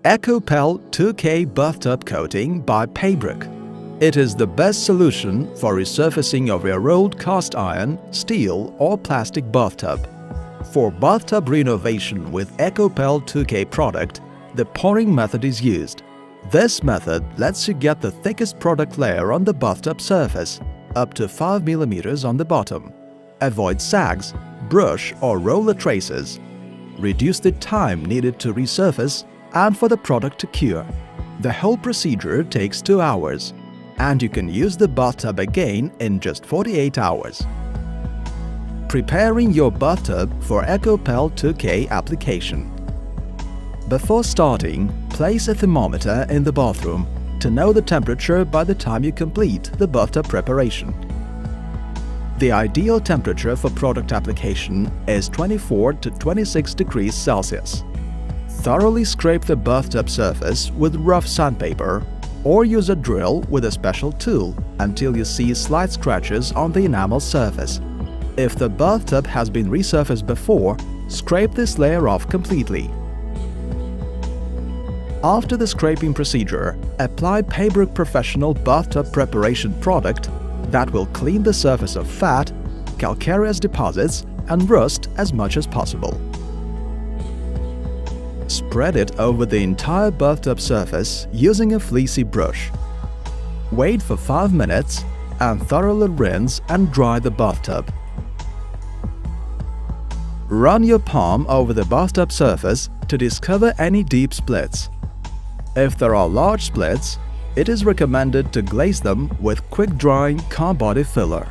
EKOPEL 2K Bathtub Coating by Paybrook. It is the best solution for resurfacing of your old cast iron, steel or plastic bathtub. For bathtub renovation with EKOPEL 2K product, the pouring method is used. This method lets you get the thickest product layer on the bathtub surface, up to 5 mm on the bottom. Avoid sags, brush or roller traces. Reduce the time needed to resurface and for the product to cure. The whole procedure takes 2 hours, and you can use the bathtub again in just 48 hours. Preparing your bathtub for EKOPEL 2K application. Before starting, place a thermometer in the bathroom to know the temperature by the time you complete the bathtub preparation. The ideal temperature for product application is 24 to 26 degrees Celsius. Thoroughly scrape the bathtub surface with rough sandpaper or use a drill with a special tool until you see slight scratches on the enamel surface. If the bathtub has been resurfaced before, scrape this layer off completely. After the scraping procedure, apply Paybrook Professional Bathtub Preparation product that will clean the surface of fat, calcareous deposits and rust as much as possible. Spread it over the entire bathtub surface using a fleecy brush. Wait for 5 minutes and thoroughly rinse and dry the bathtub. Run your palm over the bathtub surface to discover any deep splits. If there are large splits, it is recommended to glaze them with quick-drying car body filler.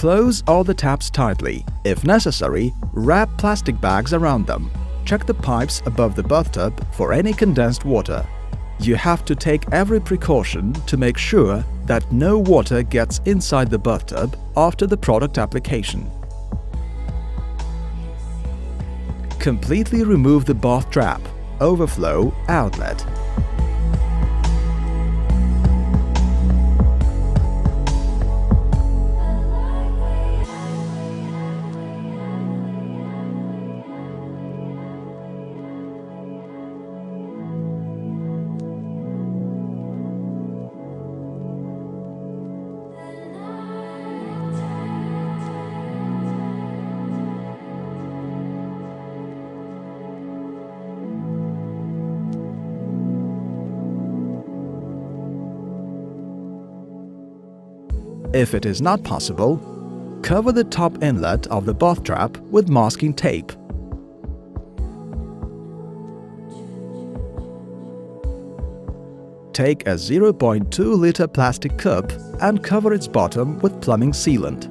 Close all the taps tightly. If necessary, wrap plastic bags around them. Check the pipes above the bathtub for any condensed water. You have to take every precaution to make sure that no water gets inside the bathtub after the product application. Completely remove the bath trap, overflow outlet. If it is not possible, cover the top inlet of the bath trap with masking tape. Take a 0.2-liter plastic cup and cover its bottom with plumbing sealant.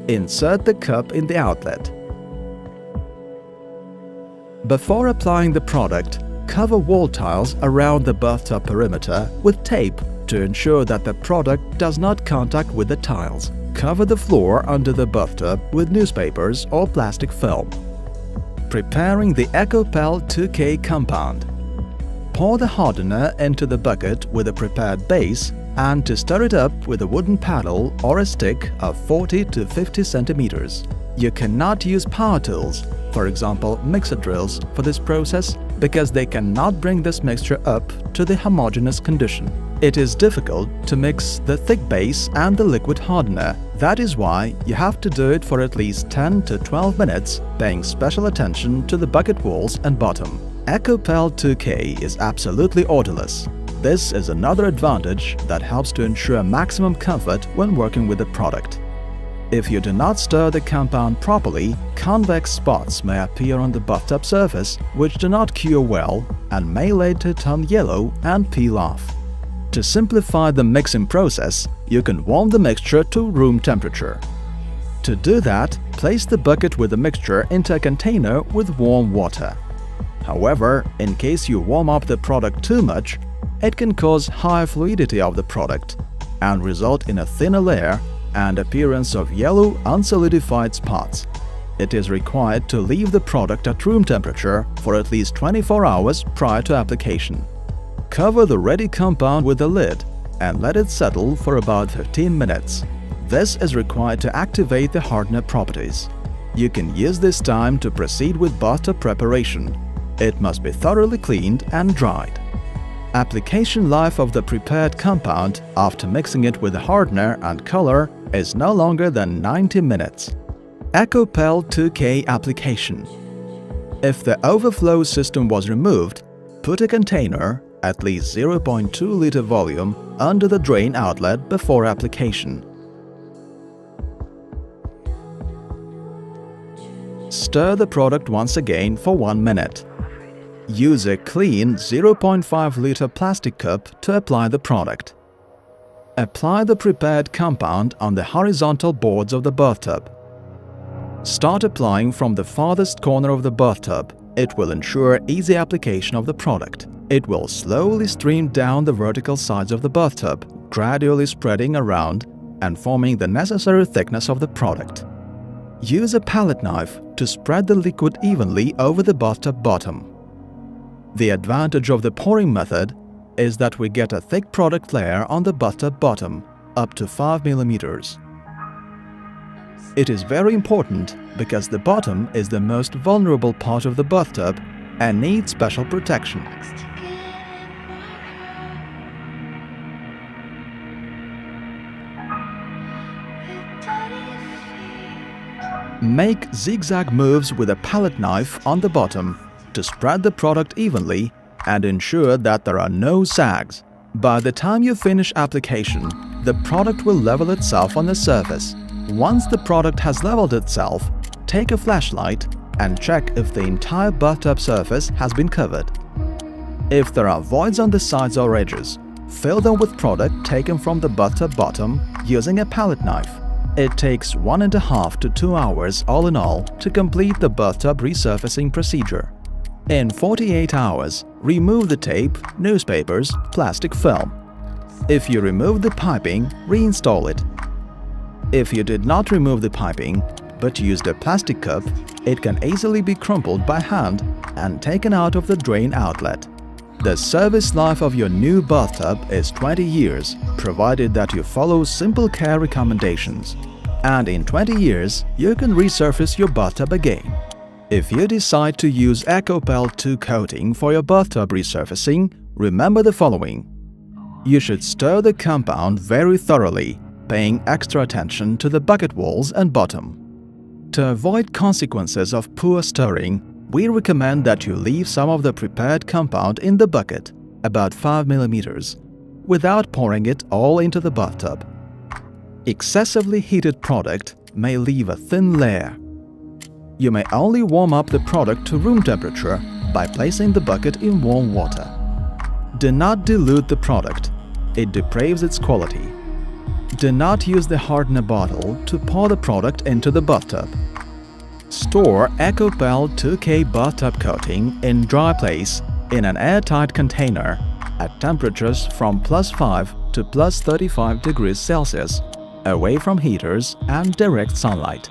Insert the cup in the outlet. Before applying the product, cover wall tiles around the bathtub perimeter with tape to ensure that the product does not contact with the tiles. Cover the floor under the bathtub with newspapers or plastic film. Preparing the EKOPEL 2K compound. Pour the hardener into the bucket with a prepared base and to stir it up with a wooden paddle or a stick of 40 to 50 centimeters. You cannot use power tools, for example mixer drills, for this process because they cannot bring this mixture up to the homogeneous condition. It is difficult to mix the thick base and the liquid hardener. That is why you have to do it for at least 10 to 12 minutes, paying special attention to the bucket walls and bottom. EKOPEL 2K is absolutely odorless. This is another advantage that helps to ensure maximum comfort when working with the product. If you do not stir the compound properly, convex spots may appear on the bathtub surface which do not cure well and may later turn yellow and peel off. To simplify the mixing process, you can warm the mixture to room temperature. To do that, place the bucket with the mixture into a container with warm water. However, in case you warm up the product too much, it can cause high fluidity of the product and result in a thinner layer and appearance of yellow unsolidified spots. It is required to leave the product at room temperature for at least 24 hours prior to application. Cover the ready compound with a lid and let it settle for about 15 minutes. This is required to activate the hardener properties. You can use this time to proceed with bathtub preparation. It must be thoroughly cleaned and dried. Application life of the prepared compound after mixing it with the hardener and color is no longer than 90 minutes. EKOPEL 2K application. If the overflow system was removed, put a container, at least 0.2 liter volume, under the drain outlet before application. Stir the product once again for 1 minute. Use a clean 0.5 liter plastic cup to apply the product. Apply the prepared compound on the horizontal boards of the bathtub. Start applying from the farthest corner of the bathtub. It will ensure easy application of the product. It will slowly stream down the vertical sides of the bathtub, gradually spreading around and forming the necessary thickness of the product. Use a palette knife to spread the liquid evenly over the bathtub bottom. The advantage of the pouring method is that we get a thick product layer on the bathtub bottom, up to 5 mm. It is very important because the bottom is the most vulnerable part of the bathtub and needs special protection. Make zigzag moves with a palette knife on the bottom to spread the product evenly and ensure that there are no sags. By the time you finish application, the product will level itself on the surface. Once the product has leveled itself, take a flashlight and check if the entire bathtub surface has been covered. If there are voids on the sides or edges, fill them with product taken from the bathtub bottom using a palette knife. It takes 1.5 to 2 hours all in all to complete the bathtub resurfacing procedure. In 48 hours, remove the tape, newspapers, plastic film. If you remove the piping, reinstall it. If you did not remove the piping but used a plastic cup, it can easily be crumpled by hand and taken out of the drain outlet. The service life of your new bathtub is 20 years, provided that you follow simple care recommendations. And in 20 years, you can resurface your bathtub again. If you decide to use EKOPEL 2 coating for your bathtub resurfacing, remember the following. You should stir the compound very thoroughly, paying extra attention to the bucket walls and bottom. To avoid consequences of poor stirring, we recommend that you leave some of the prepared compound in the bucket, about 5 mm, without pouring it all into the bathtub. Excessively heated product may leave a thin layer. You may only warm up the product to room temperature by placing the bucket in warm water. Do not dilute the product. It depraves its quality. Do not use the hardener bottle to pour the product into the bathtub. Store EKOPEL 2K bathtub coating in dry place in an airtight container at temperatures from +5 to +35 degrees Celsius, away from heaters and direct sunlight.